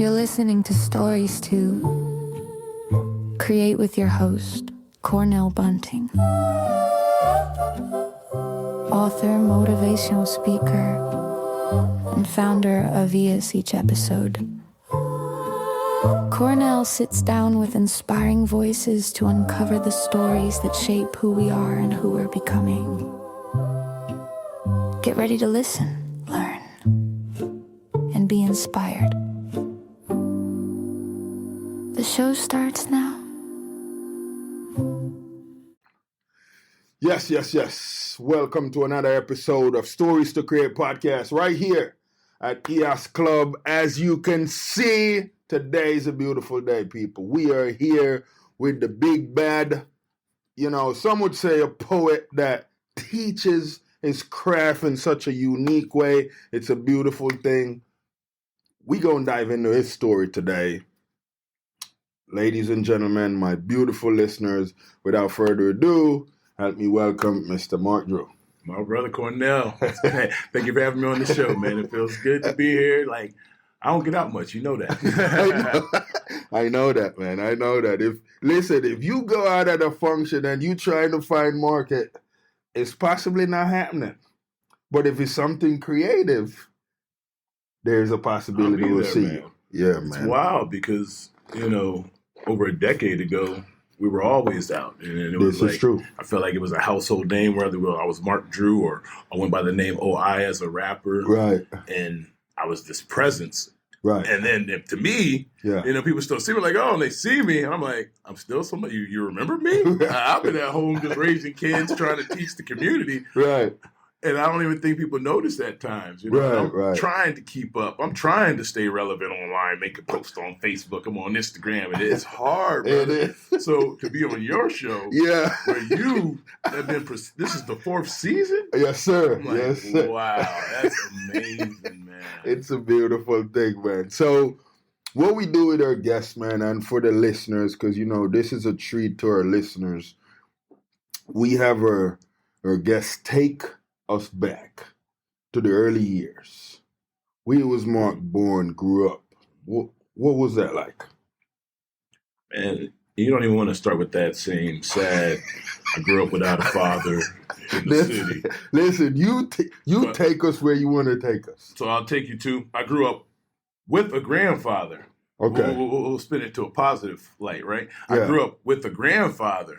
You're listening to Stories to Create with your host, Cornell Bunting. Author, motivational speaker, and founder of ES Each Episode. Cornell sits down with inspiring voices to uncover the stories that shape who we are and who we're becoming. Get ready to listen, learn, and be inspired. The show starts now. Yes. Welcome to another episode of Stories to Create podcast right here at ES Club. As you can see, today is a beautiful day, people. We are here with the big bad, some would say a poet that teaches his craft in such a unique way. It's a beautiful thing. We gonna dive into his story today. Ladies and gentlemen, my beautiful listeners, without further ado, help me welcome Mr. Mark Drew. My brother Cornell. Thank you for having me on the show, man. It feels good to be here. I don't get out much, you know that. I know that, man. I know that. If you go out at a function and you try to find market, it's possibly not happening. But if it's something creative, there's a possibility we'll see you. Yeah, man. It's wild because, over a decade ago, we were always out. And it was this is true. I felt like it was a household name, whether I was Mark Drew or I went by the name OI as a rapper. Right. And I was this presence. Right. And then to me, people still see me and they see me. And I'm like, I'm still somebody. You remember me? I've been at home just raising kids, trying to teach the community. Right. And I don't even think people notice at times. I'm trying to keep up. I'm trying to stay relevant online, make a post on Facebook. I'm on Instagram. And it's hard, brother. It is. So to be on your show, where you have been, this is the 4th season? Yes, sir. I'm like, yes, sir. Wow, that's amazing, man. It's a beautiful thing, man. So what we do with our guests, man, and for the listeners, because, this is a treat to our listeners, we have our guests take us back to the early years. We was Mark born, grew up. What was that like? Man, you don't even want to start with that same sad, I grew up without a father in the city. Listen, you take us where you want to take us. So I'll take you to, I grew up with a grandfather. Okay. We'll spin it to a positive light, right? Yeah. I grew up with a grandfather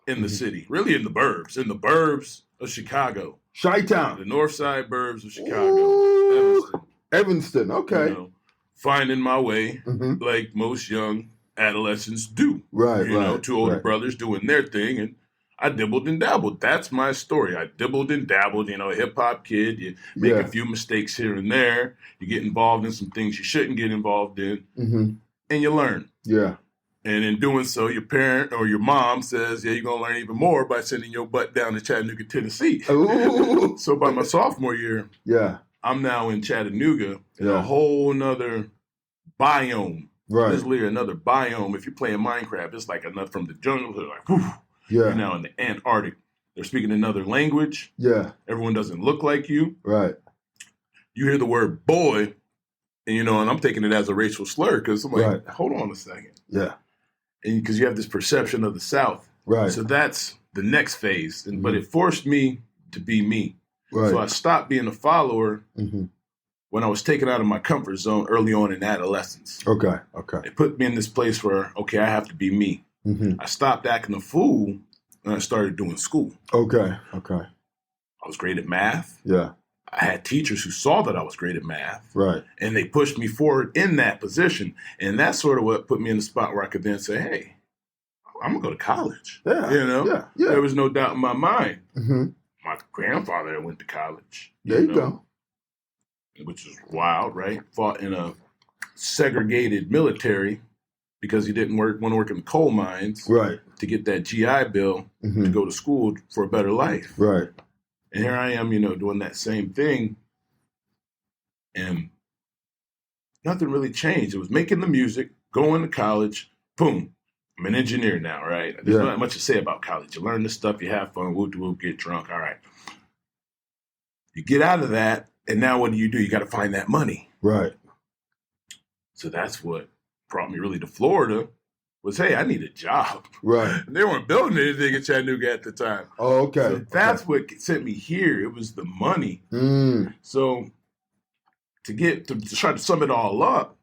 in the city, really in the burbs of Chicago. Chi-Town. The north side burbs of Chicago. Evanston, okay. Finding my way like most young adolescents do. Right, Two older brothers doing their thing, and I dibbled and dabbled. That's my story. I dibbled and dabbled, hip-hop kid. You make a few mistakes here and there. You get involved in some things you shouldn't get involved in, and you learn. Yeah. And in doing so, your parent or your mom says, you're going to learn even more by sending your butt down to Chattanooga, Tennessee. Ooh. So by my sophomore year, I'm now in Chattanooga in a whole nother biome. Right. Literally another biome. If you're playing Minecraft, it's like another from the jungle. They're like, whew. You're now in the Antarctic. They're speaking another language. Yeah. Everyone doesn't look like you. Right. You hear the word boy, and I'm taking it as a racial slur because I'm like, hold on a second. Yeah. And because you have this perception of the South. Right. So that's the next phase. But it forced me to be me. Right. So I stopped being a follower when I was taken out of my comfort zone early on in adolescence. Okay. It put me in this place where, I have to be me. I stopped acting a fool and I started doing school. Okay. I was great at math. Yeah. I had teachers who saw that I was great at math. Right. And they pushed me forward in that position. And that's sort of what put me in the spot where I could then say, hey, I'm going to go to college. Yeah. Yeah. There was no doubt in my mind. Mm-hmm. My grandfather went to college. There you go. Which is wild, right? Fought in a segregated military because he didn't want to work in the coal mines. Right. To get that GI Bill to go to school for a better life. Right. And here I am, doing that same thing. And nothing really changed. It was making the music, going to college, boom. I'm an engineer now, right? There's not much to say about college. You learn this stuff, you have fun, whoop, get drunk, all right. You get out of that, and now what do? You got to find that money. Right. So that's what brought me really to Florida was, hey, I need a job. Right. They weren't building anything in Chattanooga at the time. Oh, okay. So that's what sent me here. It was the money. So to try to sum it all up,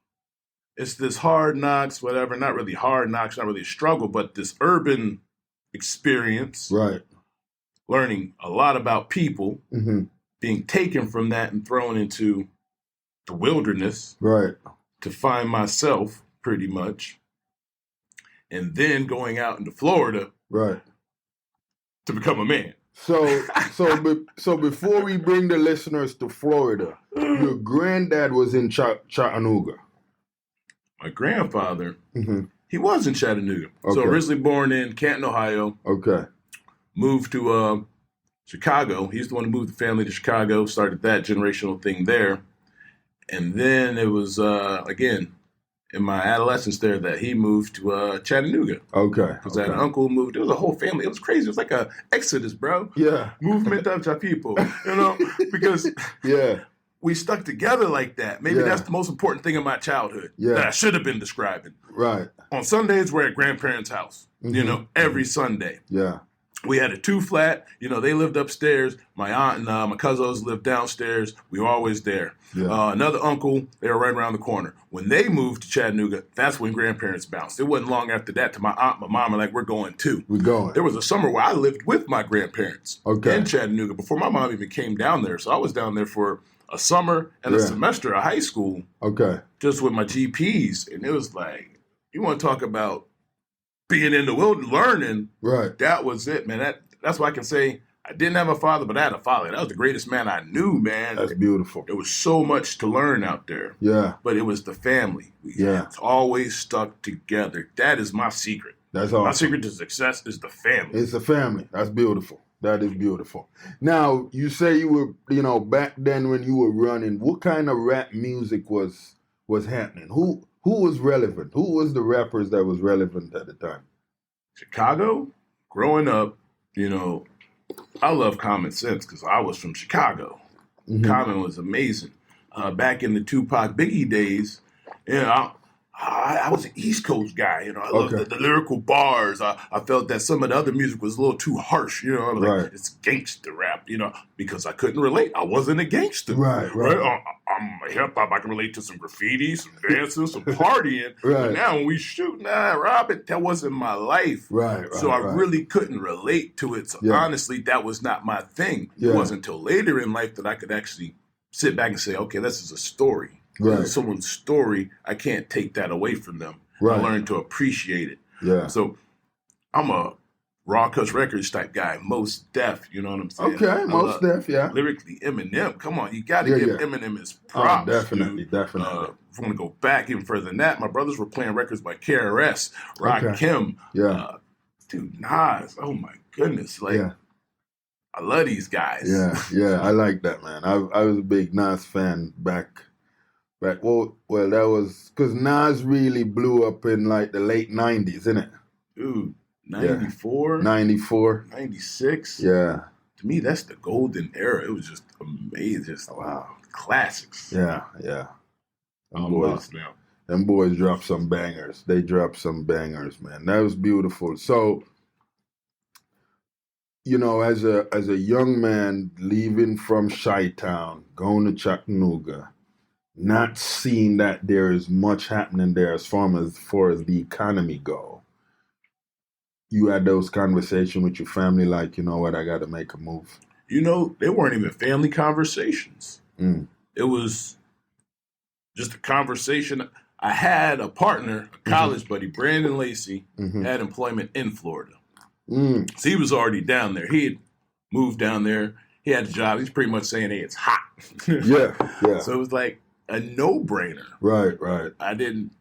it's this hard knocks, whatever, not really hard knocks, not really a struggle, but this urban experience. Right. Learning a lot about people, being taken from that and thrown into the wilderness. Right. To find myself, pretty much. And then going out into Florida. Right. To become a man. So before we bring the listeners to Florida, your granddad was in Chattanooga. My grandfather, he was in Chattanooga. Okay. So originally born in Canton, Ohio. Okay. Moved to Chicago. He's the one who moved the family to Chicago, started that generational thing there. And then it was, again, in my adolescence there that he moved to Chattanooga. Okay. Because I had an uncle who moved. It was a whole family. It was crazy. It was like a exodus, bro. Yeah. Movement of our people, because we stuck together like that. Maybe that's the most important thing in my childhood that I should have been describing. Right. On Sundays, we're at grandparents' house, every Sunday. Yeah. We had a 2-flat, they lived upstairs. My aunt and my cousins lived downstairs. We were always there. Yeah. Another uncle, they were right around the corner. When they moved to Chattanooga, that's when grandparents bounced. It wasn't long after that to my aunt, my mom, are like, we're going too. We're going. There was a summer where I lived with my grandparents in Chattanooga before my mom even came down there. So I was down there for a summer and a semester of high school. Okay. Just with my GPs. And it was like, you want to talk about being in the wilderness, learning. Right. That was it, man. That's why I can say I didn't have a father, but I had a father. That was the greatest man I knew, man. That's beautiful. There was so much to learn out there. Yeah. But it was the family. It's always stuck together. That is my secret. That's awesome. My secret to success is the family. It's the family. That's beautiful. That is beautiful. Now, you say you were, back then when you were running, what kind of rap music was happening? Who was relevant? Who was the rappers that was relevant at the time? Chicago, growing up, I love Common Sense because I was from Chicago. Common was amazing. Back in the Tupac Biggie days, I was an East Coast guy. I loved the lyrical bars. I felt that some of the other music was a little too harsh. I was like, it's gangster rap, because I couldn't relate. I wasn't a gangster. Right. I'm a hip hop. I can relate to some graffiti, some dancing, some partying. But now when we shoot, Robin, that wasn't my life. So I really couldn't relate to it. So honestly, that was not my thing. It wasn't until later in life that I could actually sit back and say, okay, this is a story. Right. Someone's story, I can't take that away from them. I learned to appreciate it. Yeah. So I'm a Raw Cuts Records type guy, Most Def, you know what I'm saying? Okay, Most Def, yeah. Lyrically, Eminem, come on, you got to give Eminem his props. Definitely. If I want to go back even further than that, my brothers were playing records by KRS, Rakim, dude, Nas, oh my goodness, I love these guys. Yeah, I like that, man. I was a big Nas fan back. Well, that was because Nas really blew up in the late 90s, isn't it? Dude, 94? 94. 96? Yeah. To me, that's the golden era. It was just amazing. Just, classics. Yeah. Them boys dropped some bangers. They dropped some bangers, man. That was beautiful. So, as a young man leaving from Chi-Town, going to Chattanooga, not seeing that there is much happening there as far as the economy go. You had those conversations with your family, like, you know what, I got to make a move. They weren't even family conversations. It was just a conversation. I had a partner, a college buddy, Brandon Lacey, had employment in Florida. So he was already down there. He had moved down there. He had a job. He's pretty much saying, hey, it's hot. Yeah. So it was like a no-brainer. Right. I didn't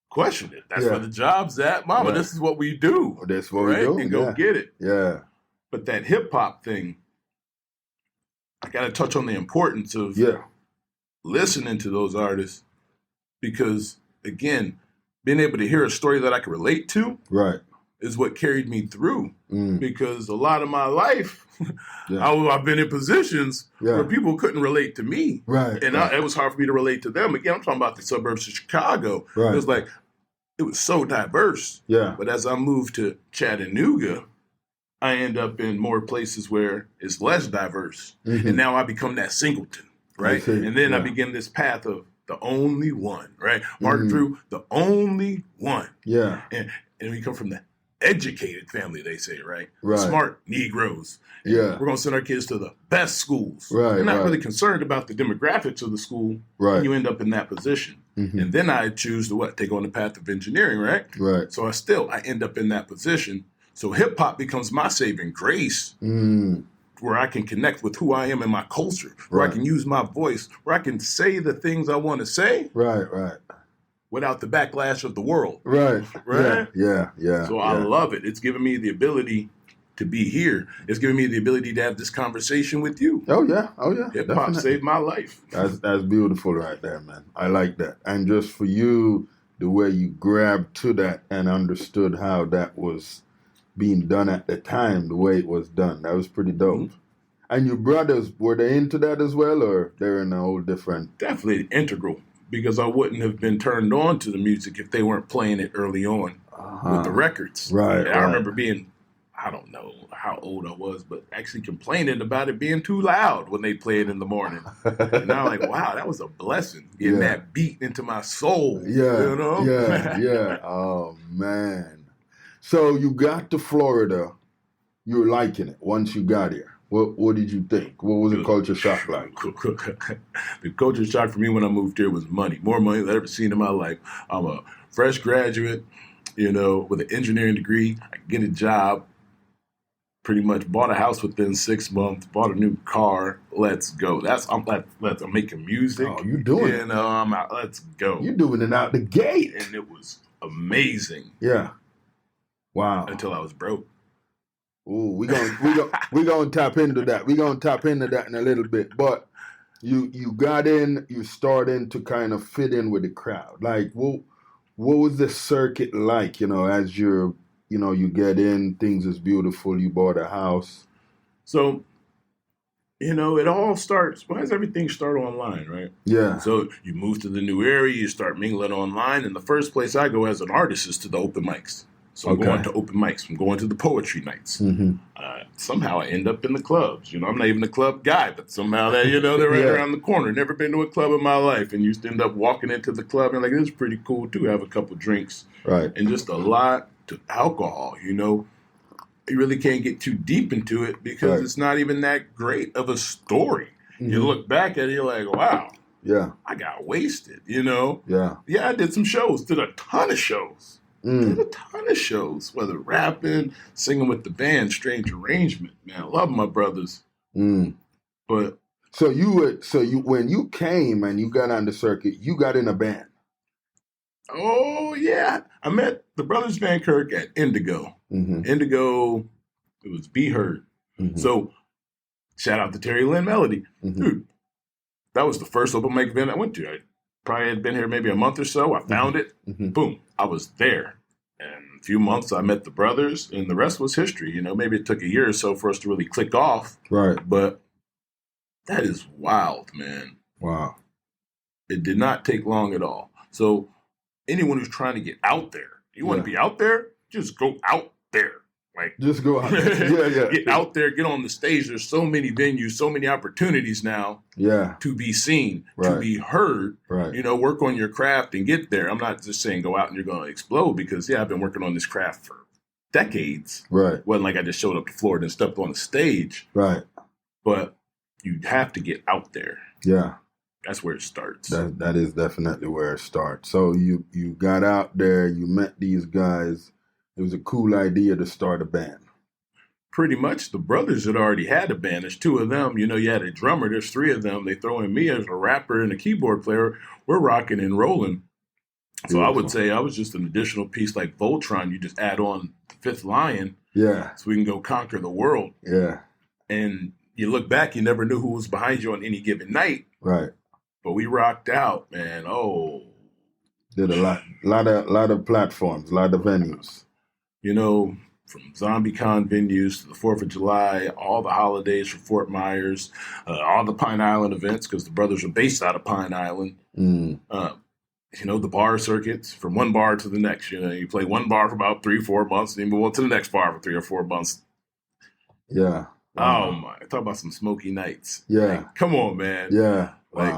question it. That's where the job's at. Mama, this is what we do. That's what we do. And go get it. Yeah. But that hip-hop thing, I got to touch on the importance of listening to those artists because, again, being able to hear a story that I can relate to is what carried me through, because a lot of my life, Yeah. I've been in positions where people couldn't relate to me. Right. And it was hard for me to relate to them. Again, I'm talking about the suburbs of Chicago. Right. It was like, it was so diverse. Yeah. But as I moved to Chattanooga, I end up in more places where it's less diverse. Mm-hmm. And now I become that singleton, right? And then I Yeah. begin this path of the only one, right? Martin through the only one. Yeah. And we come from the educated family, they say, right? Right. Smart Negroes. And Yeah. we're going to send our kids to the best schools. Right. We're not right. really concerned about the demographics of the school. Right. You end up in that position. Mm-hmm. And then I choose to take on the path of engineering, right? Right. So I end up in that position. So hip hop becomes my saving grace, where I can connect with who I am in my culture, where I can use my voice, where I can say the things I want to say. Right. Right. Without the backlash of the world. Right. Right? Yeah. Yeah. So I love it. It's given me the ability to be here. It's given me the ability to have this conversation with you. Oh yeah. Hip hop saved my life. That's beautiful right there, man. I like that. And just for you, the way you grabbed to that and understood how that was being done at the time, the way it was done, that was pretty dope. Mm-hmm. And your brothers, were they into that as well, or they're in a whole different? Definitely integral, because I wouldn't have been turned on to the music if they weren't playing it early on with the records. Right. And I remember being, I don't know how old I was, but actually complaining about it being too loud when they play it in the morning. And I'm like, wow, that was a blessing, getting that beat into my soul. Yeah. You know? Yeah. Oh, man. So you got to Florida. You were liking it once you got here. What did you think? What was the culture shock like? The culture shock for me when I moved here was money. More money than I've ever seen in my life. I'm a fresh graduate, with an engineering degree. I get a job. Pretty much bought a house within 6 months. Bought a new car. Let's go. I'm making music. Oh, you doing it? I'm out. Let's go. You doing it out the gate, and it was amazing. Yeah. Wow. Until I was broke. Ooh, we gonna tap into that. We're gonna tap into that in a little bit. But you got in, you starting to kind of fit in with the crowd. Like, what was the circuit like? As you get in, things is beautiful. You bought a house. So, it all starts. Why does everything start online, right? Yeah. So you move to the new area, you start mingling online, and the first place I go as an artist is to the open mics. So I'm going to open mics. I'm going to the poetry nights. Mm-hmm. Somehow I end up in the clubs. I'm not even a club guy, but somehow they're right around the corner. Never been to a club in my life, and you end up walking into the club and like, this is pretty cool too. Have a couple drinks, right? And just a lot to alcohol. You really can't get too deep into it because it's not even that great of a story. Mm-hmm. You look back at it, you're like, wow, yeah, I got wasted. Yeah. I did some shows, did a ton of shows. Did a ton of shows, whether rapping, singing with the band, Strange Arrangement. Man, I love my brothers. But so when you came and you got on the circuit, you got in a band. Oh yeah, I met the brothers Van Kirk at Indigo. Mm-hmm. Indigo, it was Be Heard. Mm-hmm. So shout out to Terry Lynn Melody, dude. That was the first open mic event I went to. I probably had been here maybe a month or so. I found it. Boom, I was there. And a few months, I met the brothers, and the rest was history. Maybe it took a year or so for us to really click off. Right. But that is wild, man. Wow. It did not take long at all. So anyone who's trying to get out there, you want to be out there, just go out there. Like, just go out there. Yeah. Get out there, get on the stage. There's so many venues, so many opportunities now to be seen, to be heard. Right. Work on your craft and get there. I'm not just saying go out and you're going to explode because, I've been working on this craft for decades. Right. It wasn't like I just showed up to Florida and stepped on the stage. Right. But you have to get out there. Yeah. That's where it starts. That is definitely where it starts. So you got out there, you met these guys. It was a cool idea to start a band. Pretty much. The brothers had already had a band. There's two of them. You had a drummer. There's three of them. They throw in me as a rapper and a keyboard player. We're rocking and rolling. So beautiful. I would say I was just an additional piece like Voltron. You just add on the fifth lion. Yeah. So we can go conquer the world. Yeah. And you look back, you never knew who was behind you on any given night. Right. But we rocked out, man. Oh. Did a lot of platforms, a lot of venues. from zombie con venues to the 4th of July, all the holidays for Fort Myers, all the Pine Island events, because the brothers are based out of Pine Island. The bar circuits from one bar to the next. You play one bar for about 3-4 months, and then move on to the next bar for 3 or 4 months. Yeah. Wow. Oh my! Talk about some smoky nights. Yeah. Like, come on, man. Yeah. Like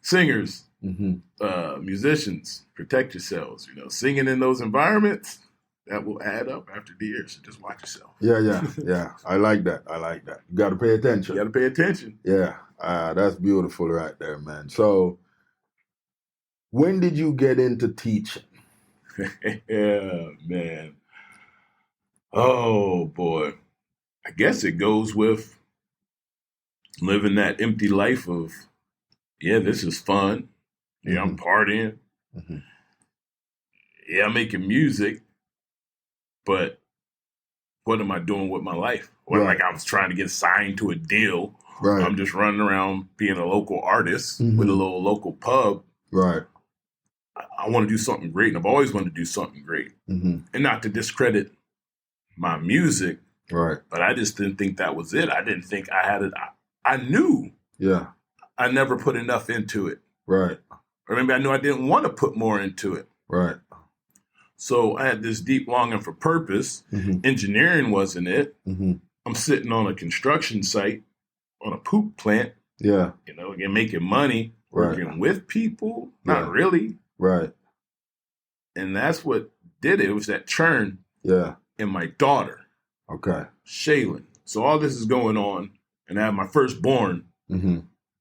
singers, musicians, protect yourselves. Singing in those environments, that will add up after the years. So just watch yourself. Yeah. I like that. You got to pay attention. Yeah. That's beautiful right there, man. So, when did you get into teaching? Yeah, man. Oh, boy. I guess it goes with living that empty life of, this is fun. Yeah, I'm partying. Yeah, I'm making music. But what am I doing with my life? Like I was trying to get signed to a deal. Right. I'm just running around being a local artist with a little local pub. Right. I want to do something great, and I've always wanted to do something great. And not to discredit my music, right? But I just didn't think that was it. I didn't think I had it. I knew. Yeah. I never put enough into it. Right. Or maybe I knew I didn't want to put more into it. Right. So I had this deep longing for purpose. Engineering wasn't it. I'm sitting on a construction site on a poop plant. Yeah. Again, making money, working with people. Not really. Right. And that's what did it. It was that churn. Yeah. In my daughter. Okay. Shaylin. So all this is going on, and I have my firstborn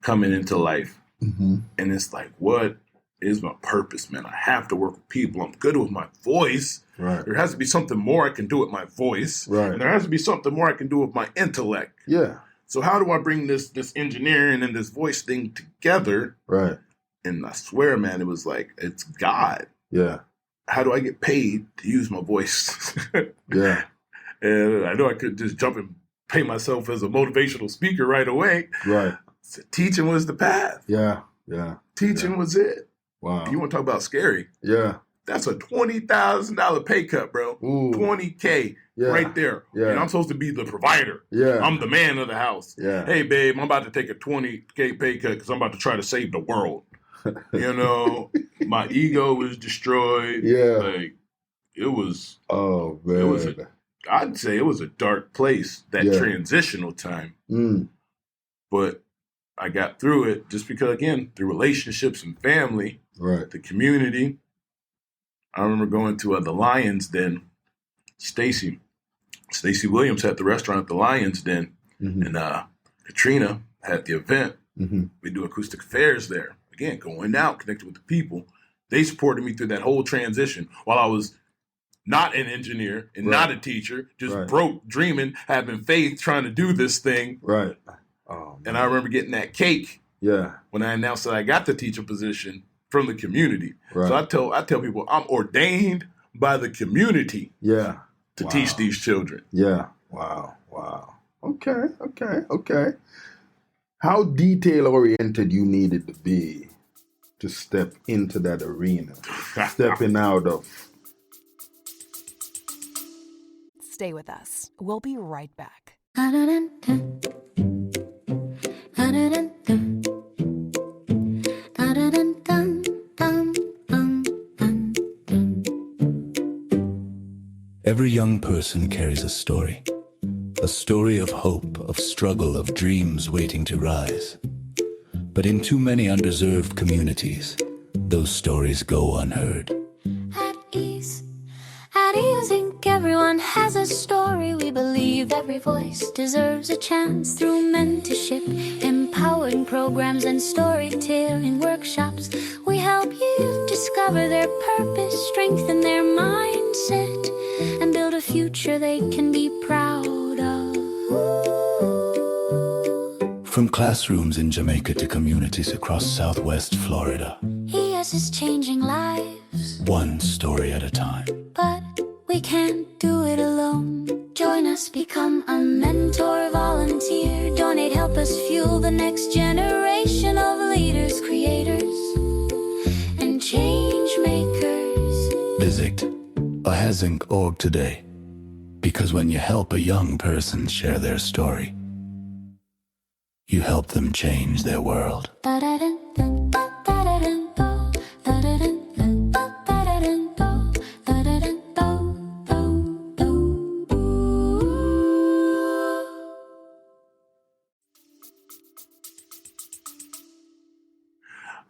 coming into life. And it's like, what is my purpose, man? I have to work with people. I'm good with my voice. Right. There has to be something more I can do with my voice. Right. And there has to be something more I can do with my intellect. Yeah. So how do I bring this engineering and this voice thing together? Right. And I swear, man, it was like, it's God. Yeah. How do I get paid to use my voice? Yeah. And I know I could just jump and pay myself as a motivational speaker right away. Right. So teaching was the path. Yeah. Yeah. Teaching was it. Wow. You want to talk about scary? Yeah. That's a $20,000 pay cut, bro. Ooh. $20K right there. Yeah. And I'm supposed to be the provider. Yeah. I'm the man of the house. Yeah. Hey, babe, I'm about to take a $20K pay cut because I'm about to try to save the world. My ego was destroyed. Yeah. Like, it was. Oh, man. I'd say it was a dark place, that transitional time. But I got through it just because, again, through relationships and family, the community. I remember going to the Lion's Den. Stacy Williams had the restaurant at the Lion's Den, and Katrina had the event. We do acoustic affairs there. Again, going out, connected with the people. They supported me through that whole transition while I was not an engineer and not a teacher, just broke, dreaming, having faith, trying to do this thing. Right. Oh, and I remember getting that cake. Yeah. When I announced that I got the teacher position from the community. Right. So I tell people I'm ordained by the community. Yeah. To teach these children. Yeah. Wow. Okay. How detail oriented you needed to be to step into that arena, stepping out of. Stay with us. We'll be right back. Every young person carries a story of hope, of struggle, of dreams waiting to rise. But in too many underserved communities, those stories go unheard. At ease, Inc. Everyone has a story. We believe every voice deserves a chance. Through mentorship, empowering programs, and storytelling workshops, we help youth discover their purpose, strengthen their mindset, and build a future they can be proud of. From classrooms in Jamaica to communities across Southwest Florida, ES is changing lives, one story at a time. but we can't do it alone. Join us, become a mentor, volunteer, donate, help us fuel the next generation of leaders, creators, and change makers. Visit ahas.org today Because when you help a young person share their story, you help them change their world.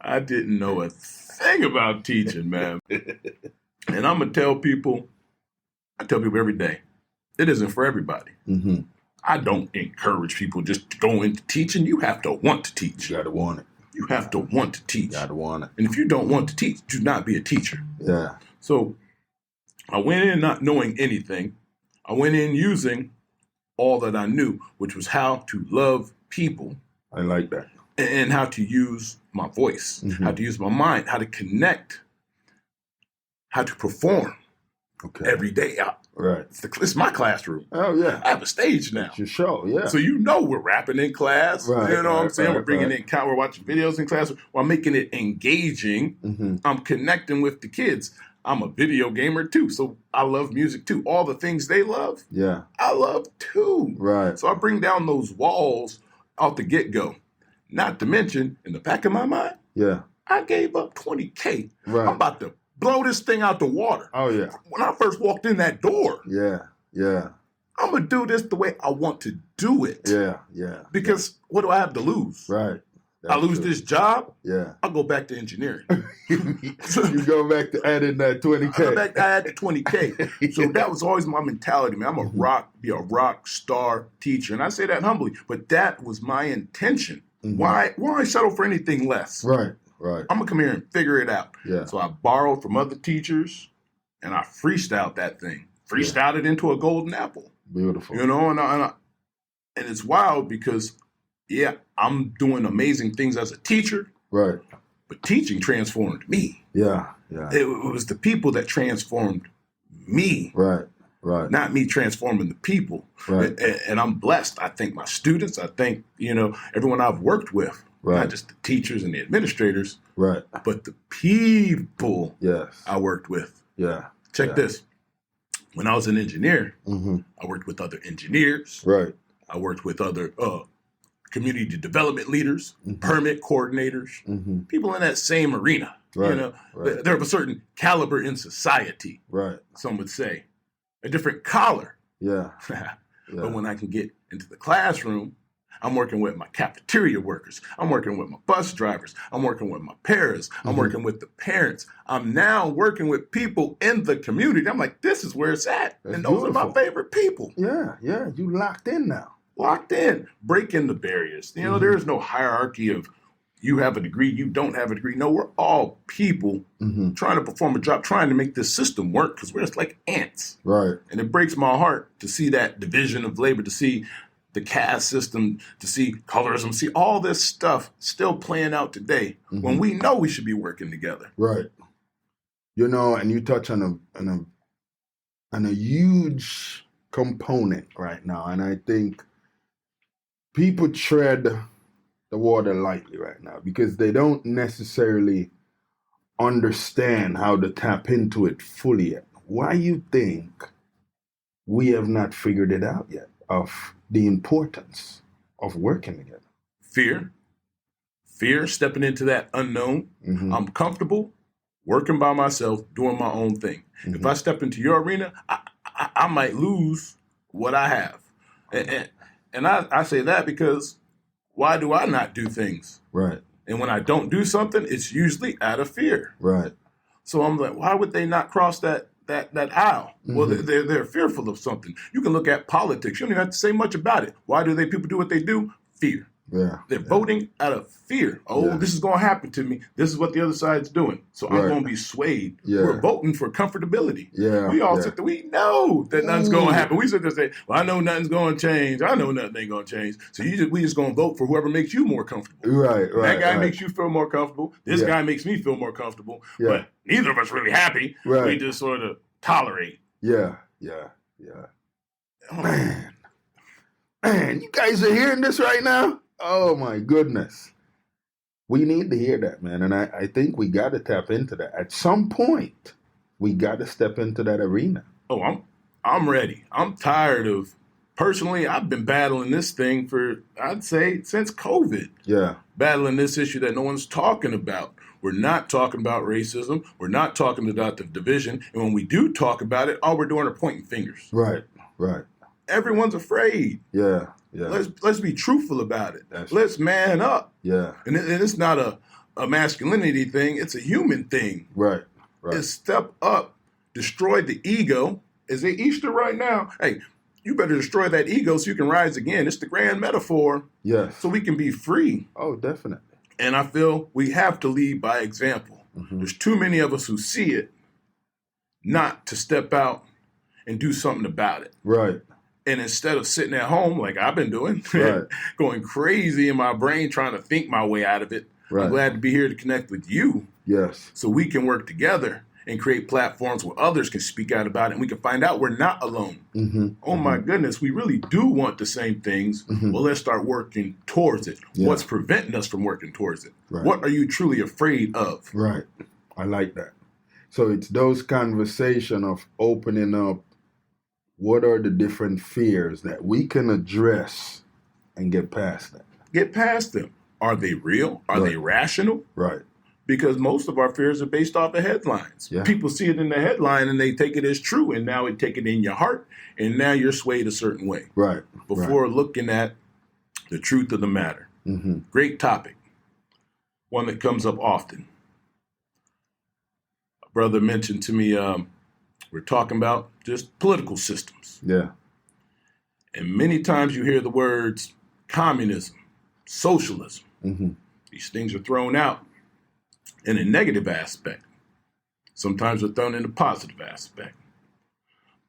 I didn't know a thing about teaching, man. And I'm going to tell people, I tell people every day, it isn't for everybody. Mm-hmm. I don't encourage people just to go into teaching. You have to want to teach. You got to want it. You have to want to teach. You got to want it. And if you don't want to teach, do not be a teacher. Yeah. So I went in not knowing anything. I went in using all that I knew, which was how to love people. I like that. And how to use my voice, how to use my mind, how to connect, how to perform every day. Right. It's my classroom. Oh, yeah. I have a stage now. It's your show, yeah. So we're rapping in class. Right, you know what I'm saying? right, We're bringing in, we're watching videos in class. While making it engaging, I'm connecting with the kids. I'm a video gamer too, so I love music too. All the things they love, I love too. Right. So I bring down those walls off the get-go. Not to mention, in the back of my mind, I gave up $20K. Right. I'm about to blow this thing out the water. Oh, yeah. When I first walked in that door, Yeah. I'm going to do this the way I want to do it. Yeah. Because what do I have to lose? Right. I lose this job? Yeah. I'll go back to engineering. You go back to adding that 20K. I had the 20K. So that was always my mentality, man. I'm be a rock star teacher. And I say that humbly, but that was my intention. Why settle for anything less? Right. I'm going to come here and figure it out. Yeah. So I borrowed from other teachers and I freestyled that thing. Freestyled it into a golden apple. Beautiful. You know, and it's wild because, I'm doing amazing things as a teacher. Right. But teaching transformed me. Yeah. It was the people that transformed me. Right. Not me transforming the people. Right. And I'm blessed. I thank my students. I thank, everyone I've worked with. Right. Not just the teachers and the administrators. Right. But the people Yes. I worked with. Yeah. Check this. When I was an engineer, I worked with other engineers. Right. I worked with other community development leaders, permit coordinators, people in that same arena. Right. They're of a certain caliber in society. Right. Some would say a different collar. Yeah. But when I can get into the classroom, I'm working with my cafeteria workers. I'm working with my bus drivers. I'm working with my paras. I'm working with the parents. I'm now working with people in the community. I'm like, this is where it's at. That's and those beautiful. are my favorite people. Yeah. You locked in now. Locked in, breaking the barriers. There is no hierarchy of you have a degree, you don't have a degree. No, we're all people trying to perform a job, trying to make this system work because we're just like ants. Right. And it breaks my heart to see that division of labor, to see the caste system, to see colorism, see all this stuff still playing out today when we know we should be working together. Right. And you touch on a huge component right now, and I think people tread the water lightly right now because they don't necessarily understand how to tap into it fully yet. Why you think we have not figured it out yet of the importance of working together? Fear, stepping into that unknown. I'm comfortable working by myself, doing my own thing. If I step into your arena, I might lose what I have. And I say that because why do I not do things? Right. And when I don't do something, it's usually out of fear. Right. So I'm like, why would they not cross that aisle? Well, they're fearful of something. You can look at politics. You don't even have to say much about it. Why do people do what they do? Fear. Yeah. They're voting out of fear. This is going to happen to me. This is what the other side's doing. So I'm going to be swayed. Yeah. We're voting for comfortability. Yeah. We all sit there. We know that nothing's going to happen. We sit there and say, well, I know nothing's going to change. I know nothing ain't going to change. So we just going to vote for whoever makes you more comfortable. Right. That guy makes you feel more comfortable. This guy makes me feel more comfortable. Yeah. But neither of us really happy. Right. We just sort of tolerate. Yeah. Man, you guys are hearing this right now? Oh my goodness. We need to hear that, man. And I think we got to tap into that. At some point, we got to step into that arena. Oh, I'm ready. I'm tired of, personally, I've been battling this thing for, I'd say, since COVID. Yeah. Battling this issue that no one's talking about. We're not talking about racism. We're not talking about the division. And when we do talk about it, all we're doing are pointing fingers. Right. Right. Everyone's afraid. Yeah. Yeah. Let's be truthful about it. That's Let's man up. Yeah. And it's not a masculinity thing. It's a human thing. Right. Right. It's step up, destroy the ego. Is it Easter right now? Hey, you better destroy that ego so you can rise again. It's the grand metaphor. Yes. So we can be free. Oh, definitely. And I feel we have to lead by example. Mm-hmm. There's too many of us who see it not to step out and do something about it. Right. And instead of sitting at home like I've been doing, Right. going crazy in my brain trying to think my way out of it, Right. I'm glad to be here to connect with you Yes. so we can work together and create platforms where others can speak out about it and we can find out we're not alone. Mm-hmm. Oh my goodness, we really do want the same things. Mm-hmm. Well, let's start working towards it. Yeah. What's preventing us from working towards it? Right. What are you truly afraid of? Right. I like that. So it's those conversation of opening up what are the different fears that we can address and get past that. Get past them. Are they real? Are they rational? Right. Because most of our fears are based off of headlines. Yeah. People see it in the headline and they take it as true, and now it take it in your heart, and now you're swayed a certain way. Right. Before looking at the truth of the matter. Mm-hmm. Great topic. One that comes up often. A brother mentioned to me, we're talking about just political systems. Yeah. And many times you hear the words communism, socialism. Mm-hmm. These things are thrown out in a negative aspect. Sometimes they're thrown in a positive aspect.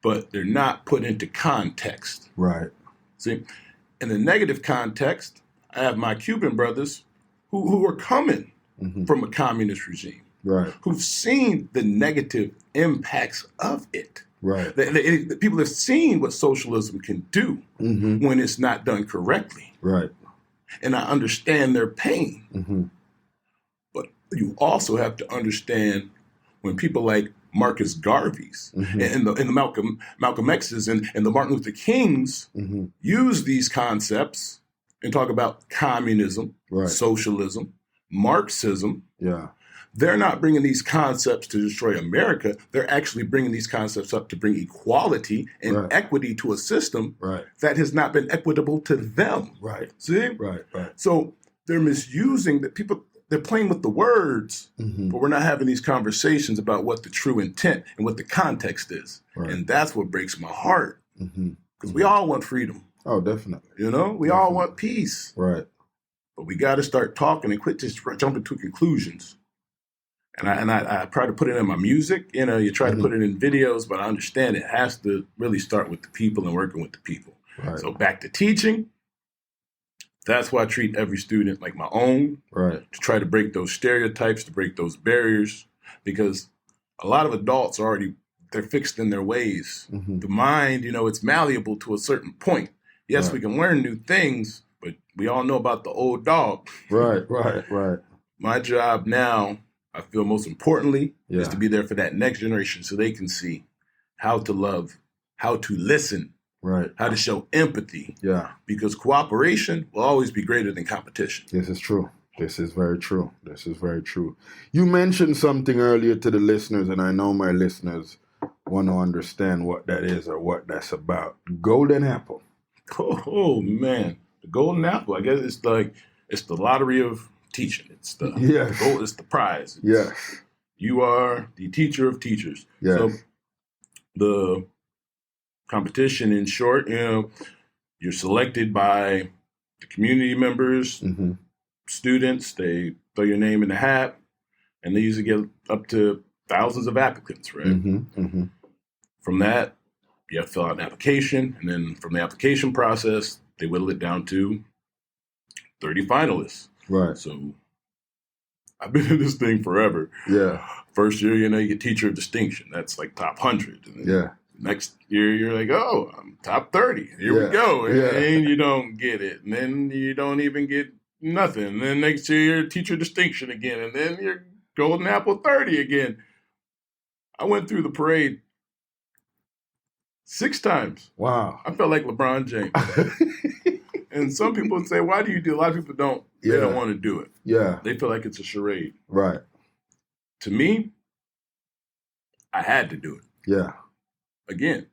But they're not put into context. Right. See, in the negative context, I have my Cuban brothers who are coming from a communist regime. Right. Who've seen the negative impacts of it. Right. The people have seen what socialism can do when it's not done correctly. Right. And I understand their pain. Mm-hmm. But you also have to understand when people like Marcus Garvey's and the Malcolm X's and the Martin Luther King's use these concepts and talk about communism, socialism, Marxism. Yeah. They're not bringing these concepts to destroy America. They're actually bringing these concepts up to bring equality and equity to a system that has not been equitable to them. Right. See? Right. Right. So they're misusing the people. They're playing with the words, but we're not having these conversations about what the true intent and what the context is. Right. And that's what breaks my heart. Because we all want freedom. Oh, definitely. You know, we all want peace. Right. But we got to start talking and quit just jumping to conclusions. And I try to put it in my music. You know, you try to put it in videos, but I understand it has to really start with the people and working with the people. Right. So back to teaching. That's why I treat every student like my own. Right. To try to break those stereotypes, to break those barriers, because a lot of adults are they're fixed in their ways. The mind, you know, it's malleable to a certain point. Yes, we can learn new things, but we all know about the old dog. Right. Right. My job now, I feel most importantly, is to be there for that next generation so they can see how to love, how to listen, how to show empathy. Yeah. Because cooperation will always be greater than competition. This is true. This is very true. This is very true. You mentioned something earlier to the listeners, and I know my listeners want to understand what that is or what that's about. Golden apple. Oh man. The golden apple, I guess it's the lottery of teaching. It's the goal, it's the prize. You are the teacher of teachers. Yes. So the competition, in short, you know, you're selected by the community members, students. They throw your name in the hat, and they usually get up to thousands of applicants, right? From that, you have to fill out an application, and then from the application process, they whittle it down to 30 finalists. Right. So I've been in this thing forever. Yeah. First year, you know, you get teacher of distinction. That's like top 100. And then next year, you're like, oh, I'm top 30. Here we go. And then you don't get it. And then you don't even get nothing. And then next year, you're teacher of distinction again. And then you're golden apple 30 again. I went through the parade 6 times. Wow. I felt like LeBron James. And some people would say, why do you do? A lot of people don't. They don't want to do it. Yeah. They feel like it's a charade. Right. To me, I had to do it. Yeah. Again,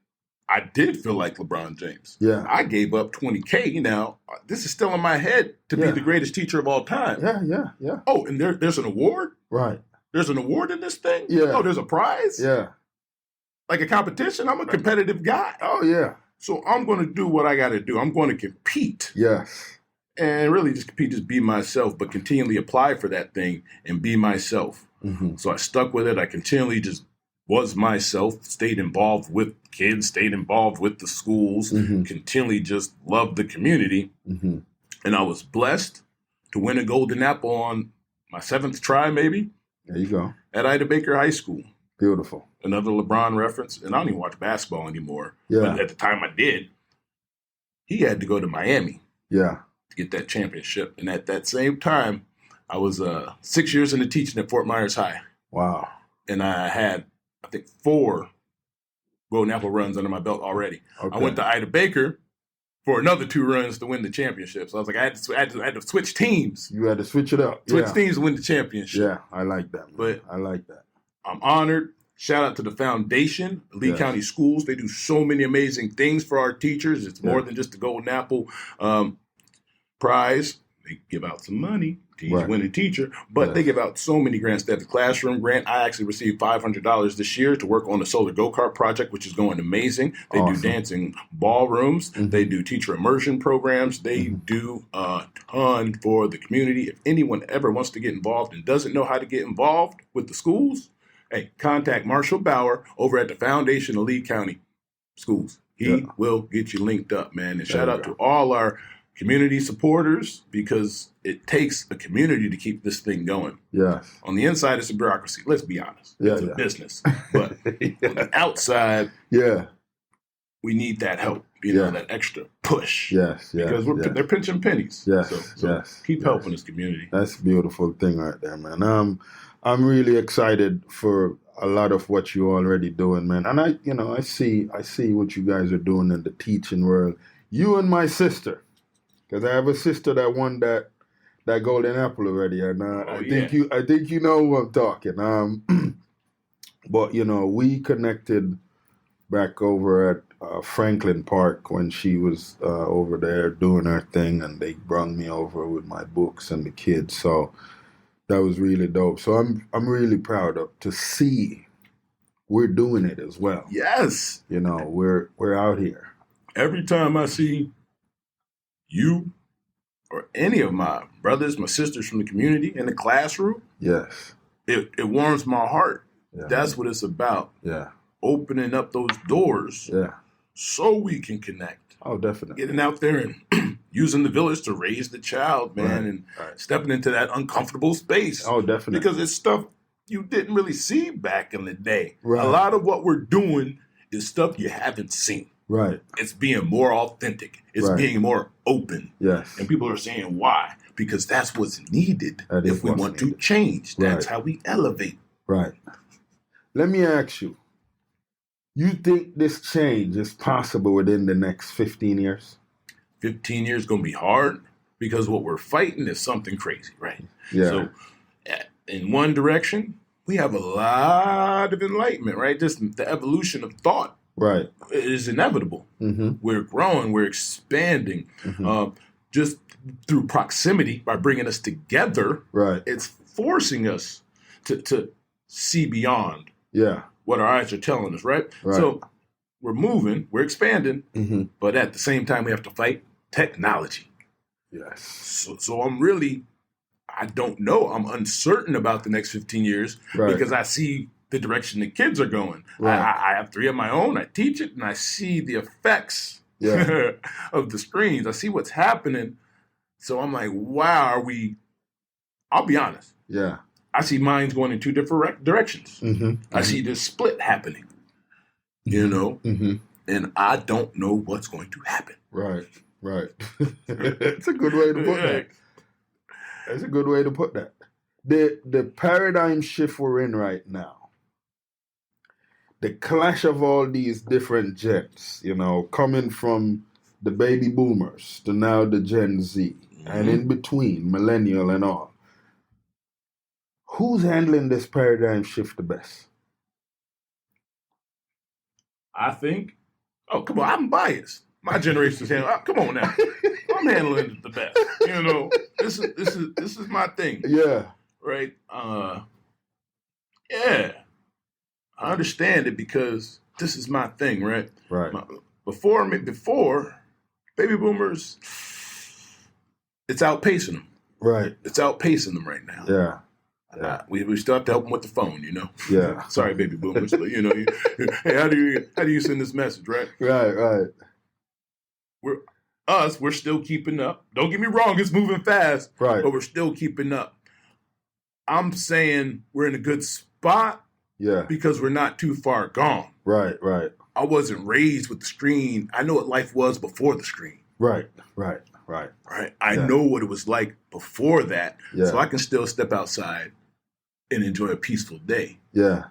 I did feel like LeBron James. Yeah. I gave up $20K. Now, this is still in my head to be the greatest teacher of all time. Yeah. Oh, and there's an award? Right. There's an award in this thing? Yeah. Oh, there's a prize? Yeah. Like a competition? I'm a competitive guy. Oh, yeah. So I'm going to do what I got to do. I'm going to compete. Yes. And really just compete, just be myself, but continually apply for that thing and be myself. Mm-hmm. So I stuck with it. I continually just was myself, stayed involved with kids, stayed involved with the schools, continually just loved the community. Mm-hmm. And I was blessed to win a golden apple on my 7th try, maybe. There you go. At Ida Baker High School. Beautiful. Another LeBron reference. And I don't even watch basketball anymore. Yeah. But at the time I did, he had to go to Miami. Yeah. To get that championship. And at that same time, I was 6 years into teaching at Fort Myers High. Wow. And I had, I think, 4 golden apple runs under my belt already. Okay. I went to Ida Baker for another 2 runs to win the championship. So I was like, I had to switch teams. You had to switch it up. Switch teams to win the championship. Yeah, I like that, man. But I like that. I'm honored. Shout out to the foundation, Lee County Schools. They do so many amazing things for our teachers. It's more than just the golden apple prize. They give out some money to win a teacher, but they give out so many grants. They have the classroom grant. I actually received $500 this year to work on the solar go-kart project, which is going amazing. They do dancing ballrooms. Mm-hmm. They do teacher immersion programs. They do a ton for the community. If anyone ever wants to get involved and doesn't know how to get involved with the schools, hey, contact Marshall Bauer over at the Foundation of Lee County Schools. He will get you linked up, man. And shout out to all our community supporters, because it takes a community to keep this thing going. Yes. On the inside, it's a bureaucracy. Let's be honest. It's a business. But on the outside, we need that help. You know, that extra push. Yes. Because they're pinching pennies. Yes. So keep helping this community. That's a beautiful thing right there, man. I'm really excited for a lot of what you're already doing, man. And I see what you guys are doing in the teaching world. You and my sister. Because I have a sister that won that golden apple already, and I think you know who I'm talking. But we connected back over at Franklin Park when she was over there doing her thing, and they brought me over with my books and the kids. So that was really dope. So I'm really proud to see we're doing it as well. Yes, we're out here. Every time I see you or any of my brothers, my sisters from the community in the classroom, it warms my heart. Yeah. That's what it's about. Yeah. Opening up those doors so we can connect. Oh, definitely. Getting out there and using the village to raise the child, man, and stepping into that uncomfortable space. Oh, definitely. Because it's stuff you didn't really see back in the day. Right. A lot of what we're doing is stuff you haven't seen. Right. It's being more authentic. It's being more open. Yes. And people are saying why? Because that's what's needed if we want to change. That's how we elevate. Right. Let me ask you, you think this change is possible within the next 15 years? 15 years is going to be hard because what we're fighting is something crazy, right? Yeah. So in one direction, we have a lot of enlightenment, right? Just the evolution of thought. Right. Is inevitable. Mm-hmm. We're growing, we're expanding. Mm-hmm. Just through proximity, by bringing us together, it's forcing us to see beyond what our eyes are telling us, right? So we're moving, we're expanding, but at the same time, we have to fight technology. Yes. So I don't know. I'm uncertain about the next 15 years because I see the direction the kids are going. I have 3 of my own. I teach it, and I see the effects of the screens. I see what's happening. So I'm like, wow, I'll be honest. Yeah. I see minds going in 2 different directions. I see this split happening, and I don't know what's going to happen. Right. That's a good way to put that. That's a good way to put that. The paradigm shift we're in right now, the clash of all these different gens, you know, coming from the baby boomers to now the Gen Z, and in between, millennial and all. Who's handling this paradigm shift the best? I think, oh, come on, I'm biased. My generation's handling, come on now. I'm handling it the best. You know, this is my thing. Yeah. Right? Yeah. I understand it because this is my thing, right? Right. Before baby boomers, it's outpacing them. Right. It's outpacing them right now. Yeah. Yeah. We still have to help them with the phone, you know. Yeah. Sorry, baby boomers, but you know, hey, how do you send this message, right? Right. We're still keeping up. Don't get me wrong, it's moving fast, Right. but we're still keeping up. I'm saying we're in a good spot. Yeah. Because we're not too far gone. Right. I wasn't raised with the screen. I know what life was before the screen. Right. I know what it was like before that. Yeah. So I can still step outside and enjoy a peaceful day. Yeah.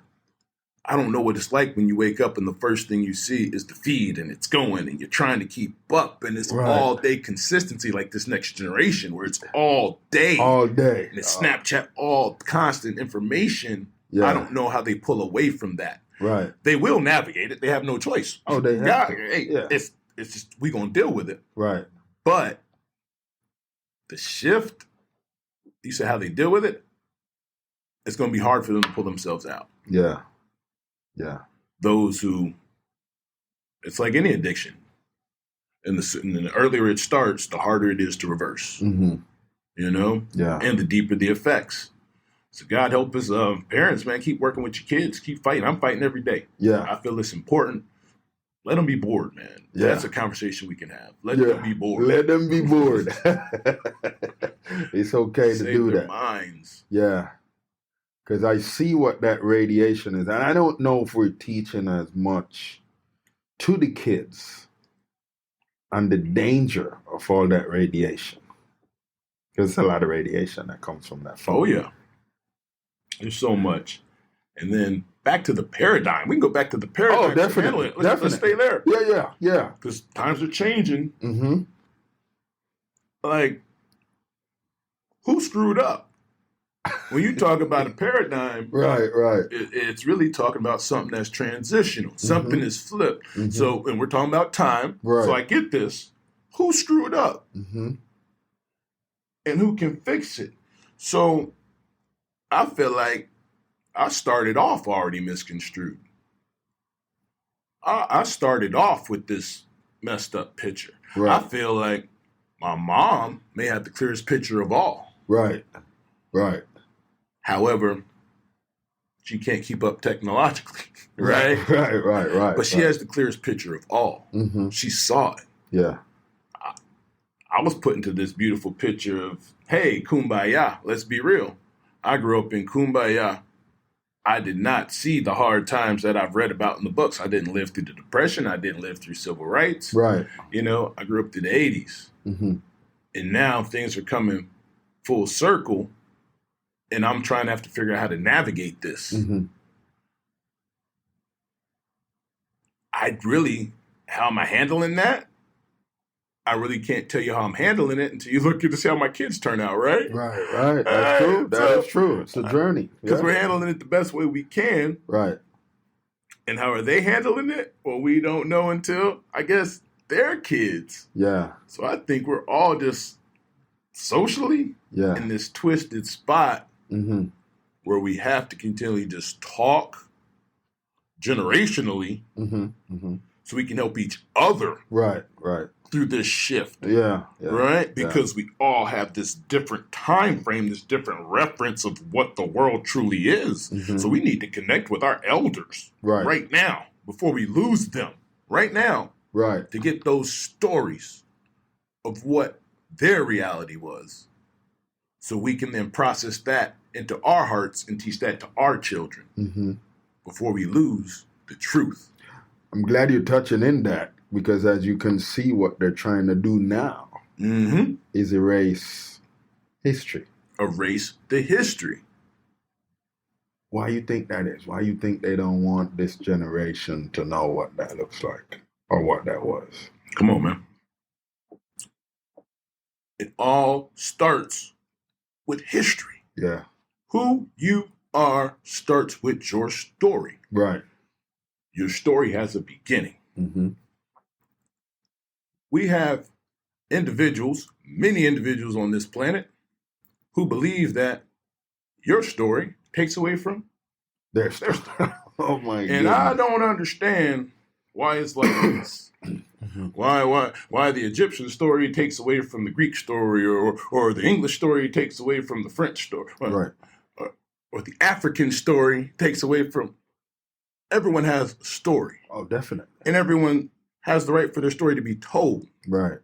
I don't know what it's like when you wake up and the first thing you see is the feed and it's going and you're trying to keep up and it's all day consistency like this next generation where it's all day. All day. And it's Snapchat, all constant information. Yeah. I don't know how they pull away from that. Right. They will navigate it. They have no choice. Oh, they have to. Yeah. It's just we gonna deal with it. Right. But the shift, you said how they deal with it, it's gonna be hard for them to pull themselves out. Yeah. Those who, it's like any addiction. And the earlier it starts, the harder it is to reverse. Mm-hmm. You know? Yeah. And the deeper the effects. So God help us, parents, man, keep working with your kids, keep fighting. I'm fighting every day. Yeah. I feel it's important. Let them be bored, man. Yeah. That's a conversation we can have. Let them be bored. Let them be bored. It's okay to do their that. Minds. Yeah. Because I see what that radiation is. And I don't know if we're teaching as much to the kids on the danger of all that radiation. Because there's a lot of radiation that comes from that phone. Oh, yeah. There's so much. And then back to the paradigm. We can go back to the paradigm. Oh, definitely. Let's stay there. Yeah. Because times are changing. Mm-hmm. Like, who screwed up? When you talk about a paradigm, Right. it's really talking about something that's transitional. Something is flipped. Mm-hmm. So, and we're talking about time. Right. So I get this. Who screwed up? Mm-hmm. And who can fix it? So I feel like I started off already misconstrued. I started off with this messed up picture. Right. I feel like my mom may have the clearest picture of all. Right. However, she can't keep up technologically, right? Right. But she has the clearest picture of all. Mm-hmm. She saw it. Yeah. I was put into this beautiful picture of, hey, kumbaya, let's be real. I grew up in kumbaya. I did not see the hard times that I've read about in the books. I didn't live through the Depression. I didn't live through civil rights. Right. You know, I grew up through the 80s. Mm-hmm. And now things are coming full circle. And I'm trying to have to figure out how to navigate this. Mm-hmm. How am I handling that? I really can't tell you how I'm handling it until you look at to see how my kids turn out, right? Right. That's true. That is true. It's a journey. Because we're handling it the best way we can. Right. And how are they handling it? Well, we don't know until, I guess, their kids. Yeah. So I think we're all just socially in this twisted spot where we have to continually just talk generationally so we can help each other Right. through this shift. Yeah. Right? Because we all have this different time frame, this different reference of what the world truly is. So we need to connect with our elders right now before we lose them right now. Right. To get those stories of what their reality was. So we can then process that into our hearts and teach that to our children before we lose the truth. I'm glad you're touching in that because as you can see what they're trying to do now is erase history. Erase the history. Why you think that is? Why you think they don't want this generation to know what that looks like or what that was? Come on, man. It all starts with history. Yeah. Who you are starts with your story. Right. Your story has a beginning. Mm-hmm. We have individuals, many individuals on this planet, who believe that your story takes away from Their story. Oh my god. And I don't understand why it's like this. Mm-hmm. Why the Egyptian story takes away from the Greek story, or the English story takes away from the French story, Right. or the African story takes away from. Everyone has a story, Oh, definitely. and everyone has the right for their story to be told. Right.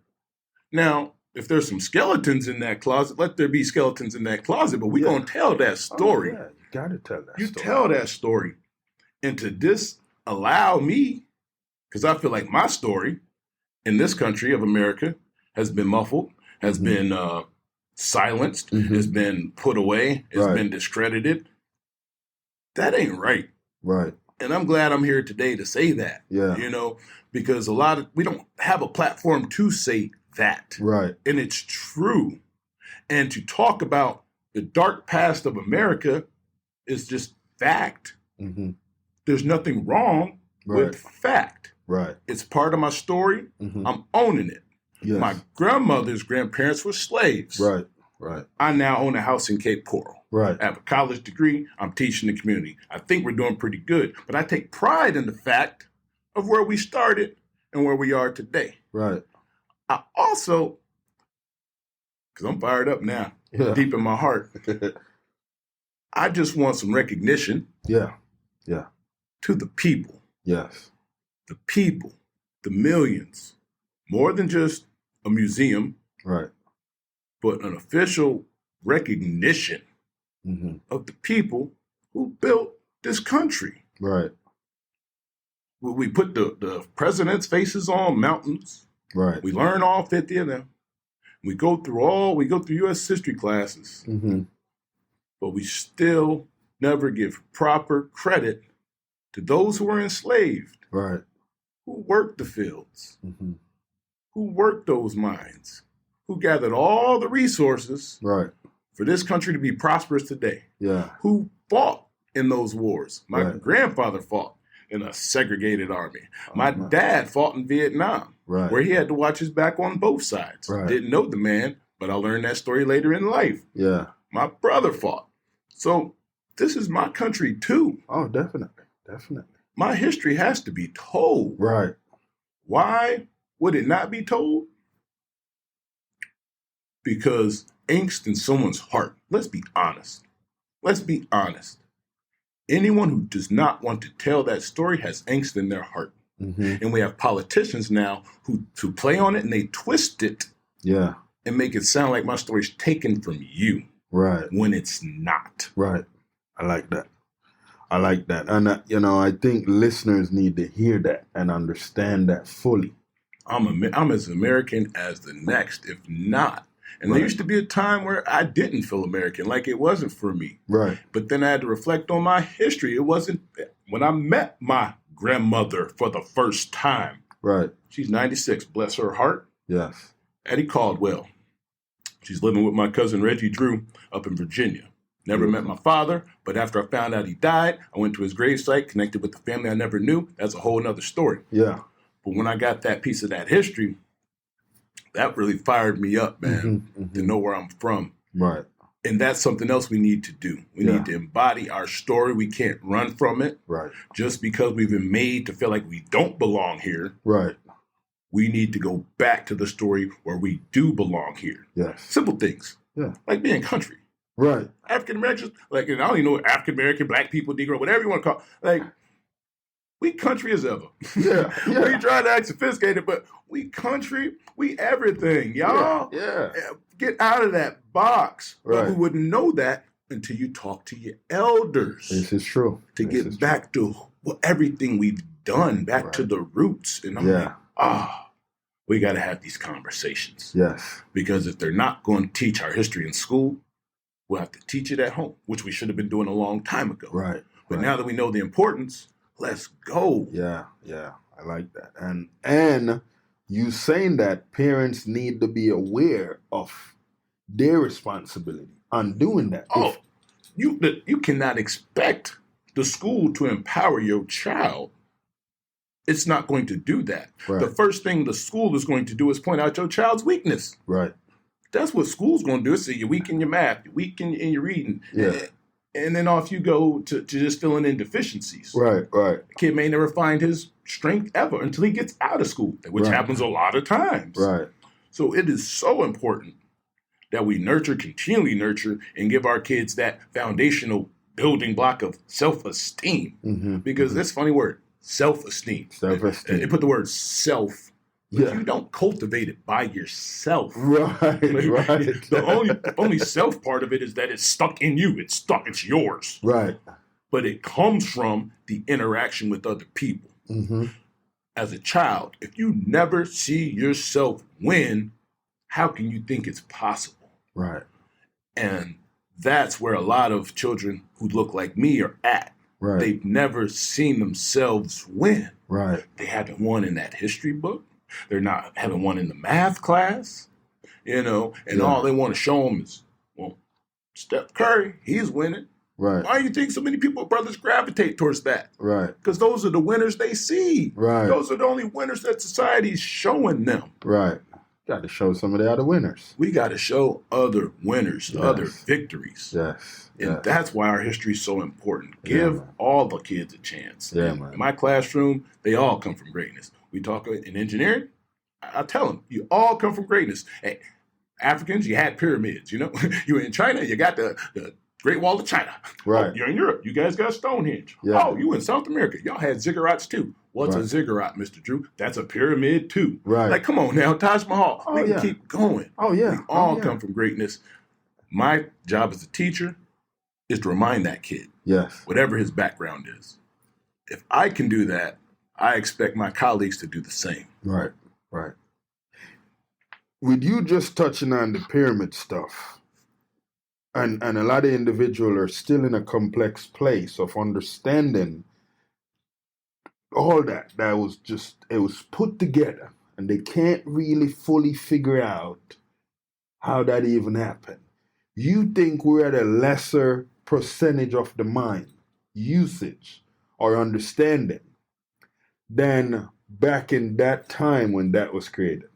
Now, if there's some skeletons in that closet, let there be skeletons in that closet, but we're gonna tell that story. Oh, yeah. You gotta tell that You story. tell that story. And to disallow me, because I feel like my story in this country of America has been muffled, has been silenced, has been put away, has been discredited. That ain't right. Right. And I'm glad I'm here today to say that. Yeah. You know, because we don't have a platform to say that. Right. And it's true. And to talk about the dark past of America is just fact. Mm-hmm. There's nothing wrong with fact. Right. It's part of my story. Mm-hmm. I'm owning it. Yes. My grandmother's grandparents were slaves. Right. Right. I now own a house in Cape Coral. Right. I have a college degree. I'm teaching the community. I think we're doing pretty good. But I take pride in the fact of where we started and where we are today. Right. I also, because I'm fired up now, deep in my heart, I just want some recognition. Yeah. Yeah. To the people. Yes. The people, the millions, more than just a museum, right, but an official recognition of the people who built this country. Right. We put the president's faces on mountains. Right. We learn all 50 of them. We go through U.S. history classes, but we still never give proper credit to those who were enslaved. Right. Who worked the fields, who worked those mines, who gathered all the resources for this country to be prosperous today. Yeah. Who fought in those wars. My grandfather fought in a segregated army. My dad fought in Vietnam, where he had to watch his back on both sides. Didn't know the man, but I learned that story later in life. Yeah. My brother fought. So this is my country too. Oh, definitely. Definitely. My history has to be told. Right. Why would it not be told? Because angst in someone's heart. Let's be honest. Let's be honest. Anyone who does not want to tell that story has angst in their heart. And we have politicians now who play on it and they twist it. Yeah. And make it sound like my story's taken from you. Right. When it's not. Right. I like that. I like that. And, I think listeners need to hear that and understand that fully. I'm as American as the next, if not. And there used to be a time where I didn't feel American, like it wasn't for me. Right. But then I had to reflect on my history. It wasn't when I met my grandmother for the first time. Right. She's 96, bless her heart. Yes. Addie Caldwell. She's living with my cousin Reggie Drew up in Virginia. Never met my father, but after I found out he died, I went to his gravesite, connected with the family I never knew. That's a whole nother story. Yeah. But when I got that piece of that history, that really fired me up, man, to know where I'm from. Right. And that's something else we need to do. We need to embody our story. We can't run from it. Right. Just because we've been made to feel like we don't belong here. Right. We need to go back to the story where we do belong here. Yes. Simple things. Yeah. Like being country. Right. African Americans, like, and I don't even know African American, Black people, Negro, whatever you want to call it. Like, we country as ever. Yeah. We try to act sophisticated, but we country, we everything, y'all. Yeah. Get out of that box. Right. But we wouldn't know that until you talk to your elders. This is true. To get back to everything we've done, back to the roots. And I'm like, we got to have these conversations. Yes. Because if they're not going to teach our history in school, We'll have to teach it at home, which we should have been doing a long time ago. Right. But now that we know the importance, let's go. Yeah, I like that. And you saying that parents need to be aware of their responsibility on doing that. Oh, you cannot expect the school to empower your child. It's not going to do that. Right. The first thing the school is going to do is point out your child's weakness. Right. That's what school's going to do. It's say you're weak in your math, you're weak in your reading. Yeah. And then off you go to just filling in deficiencies. Right. The kid may never find his strength ever until he gets out of school, which happens a lot of times. Right. So it is so important that we continually nurture, and give our kids that foundational building block of self-esteem. Mm-hmm. Because that's a funny word, self-esteem. Self-esteem. It put the word self. Yeah. If you don't cultivate it by yourself. Right. The only self part of it is that it's stuck in you. It's stuck. It's yours. Right. But it comes from the interaction with other people. Mm-hmm. As a child, if you never see yourself win, how can you think it's possible? Right. And that's where a lot of children who look like me are at. Right. They've never seen themselves win. Right. They haven't won in that history book. Haven't won in the math class, and all they want to show them is, well, Steph Curry, he's winning. Right. Why do you think so many brothers gravitate towards that? Right. Because those are the winners they see. Right. Those are the only winners that society's showing them. Right. Got to show some of the other winners. We got to show other winners, Yes. other victories. Yes. And that's why our history is so important. Give all the kids a chance. Yeah, man. In my classroom, they all come from greatness. We talk in engineering, I tell them, you all come from greatness. Hey, Africans, you had pyramids, you were in China, you got the Great Wall of China. Right. Oh, you're in Europe, you guys got Stonehenge. Yeah. Oh, you in South America, y'all had ziggurats too. What's a ziggurat, Mr. Drew? That's a pyramid too. Right. Like, come on now, Taj Mahal. Oh, We can keep going. Oh, yeah. We all come from greatness. My job as a teacher is to remind that kid, Yes. whatever his background is. If I can do that, I expect my colleagues to do the same. Right. With you just touching on the pyramid stuff, and a lot of individuals are still in a complex place of understanding all that was it was put together, and they can't really fully figure out how that even happened. You think we're at a lesser percentage of the mind usage or understanding than back in that time when that was created?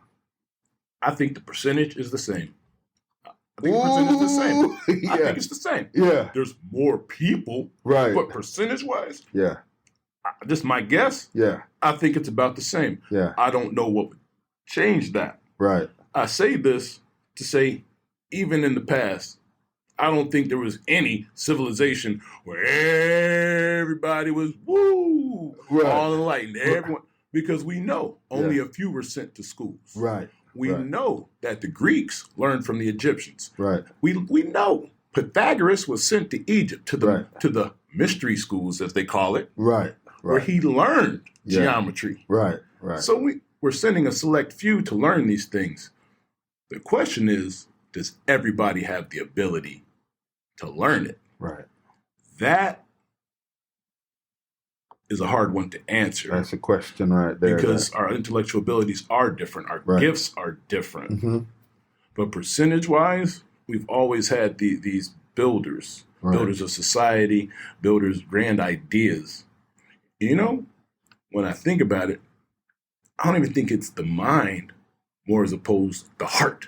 I think the percentage is the same. I think the percentage is the same. Yeah. I think it's the same. Yeah. There's more people, Right. but percentage-wise, Yeah. just my guess, Yeah. I think it's about the same. Yeah. I don't know what would change that. Right. I say this to say, even in the past, I don't think there was any civilization where everybody was all enlightened. Everyone, because we know only a few were sent to schools. Right. We know that the Greeks learned from the Egyptians. Right. We know Pythagoras was sent to Egypt to the mystery schools, as they call it, Right. where he learned geometry. Right. So we're sending a select few to learn these things. The question is, does everybody have the ability to learn it? Right. That is a hard one to answer. That's a question right there. Because our intellectual abilities are different. Our gifts are different. Mm-hmm. But percentage-wise, we've always had these builders, builders of society, builders, grand ideas. When I think about it, I don't even think it's the mind more as opposed to the heart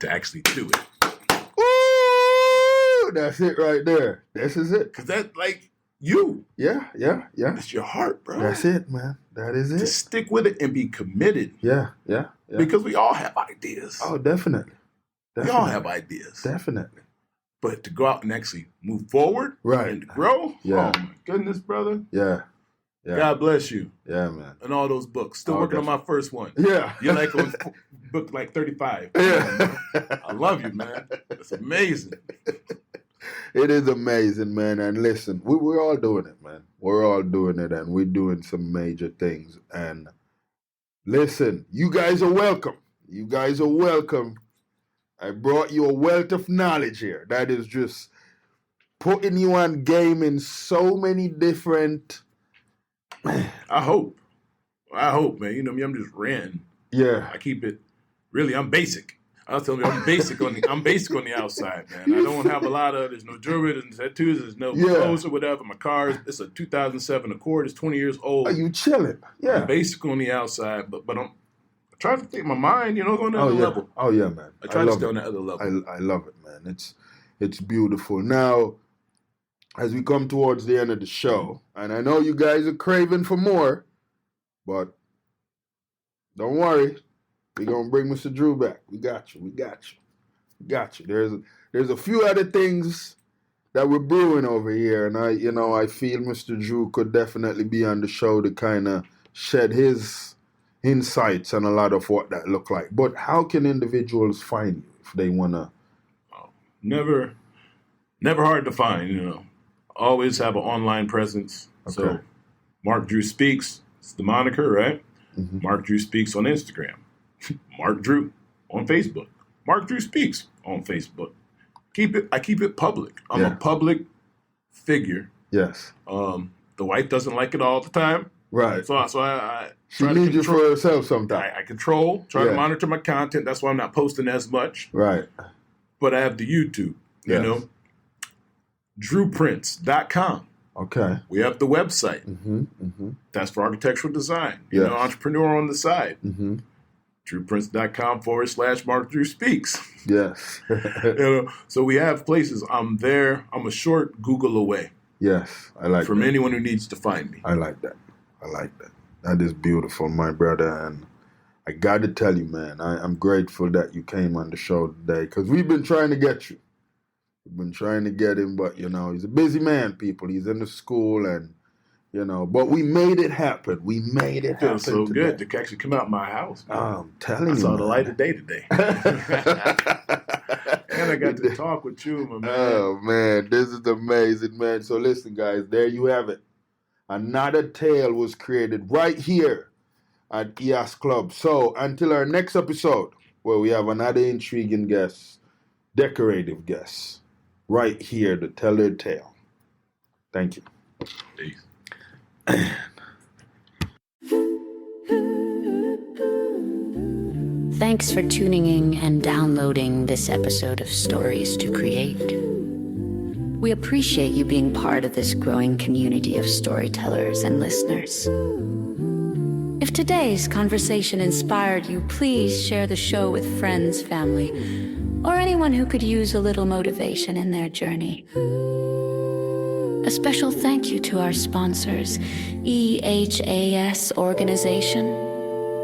to actually do it. Ooh, that's it right there. This is it. Because that, you. Yeah. It's your heart, bro. That's it, man. That is it. To stick with it and be committed. Yeah. Because we all have ideas. Oh, definitely. We all have ideas. Definitely. But to go out and actually move forward and to grow, oh my goodness, brother. Yeah. God bless you. Yeah, man. And all those books. Still working on my first one. Yeah. You're like on book 35. Yeah. I love you, man. It's amazing. It is amazing, man. And listen, we're all doing it, man. We're all doing it, and we're doing some major things. And listen, you guys are welcome. You guys are welcome. I brought you a wealth of knowledge here that is just putting you on game in so many different. I hope, man. You know me, I'm just Ren. Yeah. I keep it. Really, I'm basic. I was telling you, I'm basic on the outside, man. I don't have a lot of. There's no jewelry, there's no tattoos, there's no clothes or whatever. My car it's a 2007 Accord. It's 20 years old. Are you chilling? Yeah. I'm basic on the outside, but I'm trying to think my mind. You know, going to another level. Oh yeah, man. I try to stay on that other level. I love it, man. It's beautiful. Now, as we come towards the end of the show, and I know you guys are craving for more, but don't worry. We're going to bring Mr. Drew back. We got you. There's a few other things that we're brewing over here, and I feel Mr. Drew could definitely be on the show to kind of shed his insights on a lot of what that look like. But how can individuals find you if they want to? Never hard to find, you know. Always have an online presence. Okay. So Mark Drew Speaks, it's the moniker, right? Mm-hmm. Mark Drew Speaks on Instagram. Mark Drew on Facebook. Mark Drew Speaks on Facebook. I keep it public. I'm a public figure. Yes. The wife doesn't like it all the time. Right. So I she needs you for herself sometimes. I control, try to monitor my content. That's why I'm not posting as much. Right. But I have the YouTube, you know. DrewPrints.com. Okay. We have the website. Mm-hmm. Mm-hmm. That's for architectural design. You know, entrepreneur on the side. Mm-hmm. DrewPrints.com/Mark Drew Speaks. Yes. You know, so we have places. I'm there. I'm a short Google away. Yes, I like from that. anyone who needs to find me. I like that. That is beautiful, my brother. And I got to tell you, man, I'm grateful that you came on the show today because we've been trying to get you. We've been trying to get him, but, you know, he's a busy man, people. He's in the school and, you know, but we made it happen. We made it happen. Feels so today. good to actually come out my house. I'm telling you. I saw the light of day today. And I got to talk with you, my man. Oh, man, this is amazing, man. So listen, guys, there you have it. Another tale was created right here at EAS Club. So until our next episode, where we have another intriguing guest, decorative guest, right here to tell their tale. Thank you. Peace. Thanks for tuning in and downloading this episode of Stories to Create. We appreciate you being part of this growing community of storytellers and listeners. If today's conversation inspired you, please share the show with friends, family, or anyone who could use a little motivation in their journey. A special thank you to our sponsors, EHAS Organization,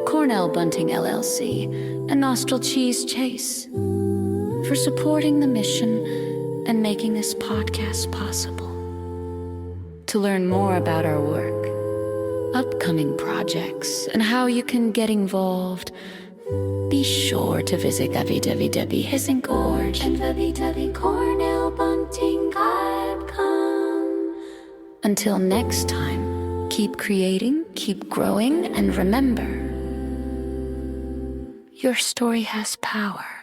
Cornell Bunting LLC, and Nostril Cheese Chase for supporting the mission and making this podcast possible. To learn more about our work, upcoming projects, and how you can get involved, be sure to visit www.hissinggorge and www.cornellbunting.com. Until next time, keep creating, keep growing, and remember, your story has power.